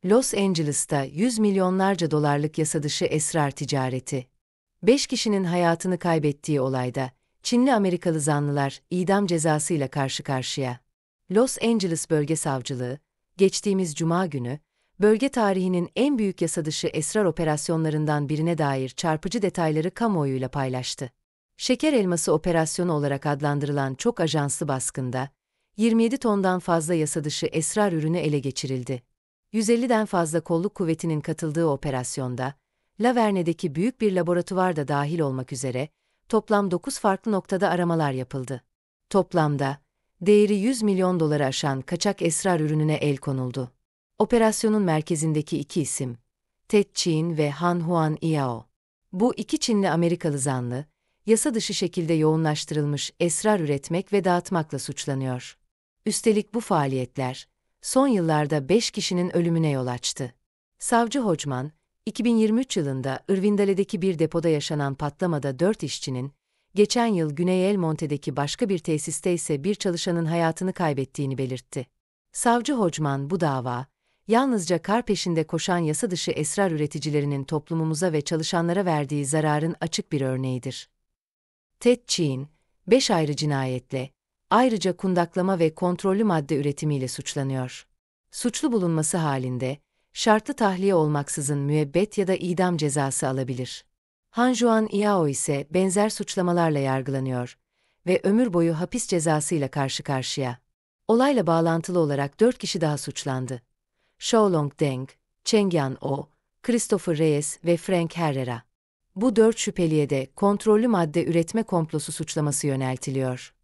Los Angeles'ta yüz milyonlarca dolarlık yasadışı esrar ticareti. 5 kişinin hayatını kaybettiği olayda, Çinli Amerikalı zanlılar idam cezasıyla karşı karşıya. Los Angeles Bölge Savcılığı, geçtiğimiz Cuma günü, bölge tarihinin en büyük yasadışı esrar operasyonlarından birine dair çarpıcı detayları kamuoyuyla paylaştı. Şeker elması operasyonu olarak adlandırılan çok ajanslı baskında, 27 tondan fazla yasadışı esrar ürünü ele geçirildi. 150'den fazla kolluk kuvvetinin katıldığı operasyonda, Laverne'deki büyük bir laboratuvar da dahil olmak üzere, toplam 9 farklı noktada aramalar yapıldı. Toplamda, değeri 100 milyon doları aşan kaçak esrar ürününe el konuldu. Operasyonun merkezindeki iki isim, Ted Chin ve Han Huan Yao. Bu iki Çinli Amerikalı zanlı, yasa dışı şekilde yoğunlaştırılmış esrar üretmek ve dağıtmakla suçlanıyor. Üstelik bu faaliyetler, son yıllarda 5 kişinin ölümüne yol açtı. Savcı Hodgman, 2023 yılında Irvindale'deki bir depoda yaşanan patlamada 4 işçinin, geçen yıl Güney El Monte'deki başka bir tesiste ise bir çalışanın hayatını kaybettiğini belirtti. Savcı Hodgman bu dava, yalnızca kar peşinde koşan yasa dışı esrar üreticilerinin toplumumuza ve çalışanlara verdiği zararın açık bir örneğidir. Ted Chin, 5 ayrı cinayetle, ayrıca kundaklama ve kontrollü madde üretimiyle suçlanıyor. Suçlu bulunması halinde, şartlı tahliye olmaksızın müebbet ya da idam cezası alabilir. Han Juan Yao ise benzer suçlamalarla yargılanıyor ve ömür boyu hapis cezasıyla karşı karşıya. Olayla bağlantılı olarak 4 kişi daha suçlandı. Xiaolong Deng, Cheng Yan O, Christopher Reyes ve Frank Herrera. Bu 4 şüpheliye de kontrollü madde üretme komplosu suçlaması yöneltiliyor.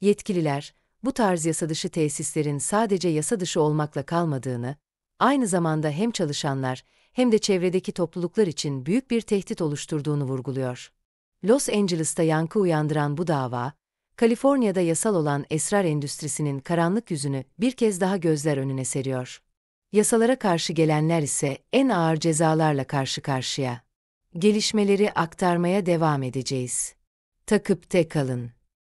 Yetkililer, bu tarz yasadışı tesislerin sadece yasa dışı olmakla kalmadığını, aynı zamanda hem çalışanlar hem de çevredeki topluluklar için büyük bir tehdit oluşturduğunu vurguluyor. Los Angeles'ta yankı uyandıran bu dava, Kaliforniya'da yasal olan esrar endüstrisinin karanlık yüzünü bir kez daha gözler önüne seriyor. Yasalara karşı gelenler ise en ağır cezalarla karşı karşıya. Gelişmeleri aktarmaya devam edeceğiz. Takipte kalın.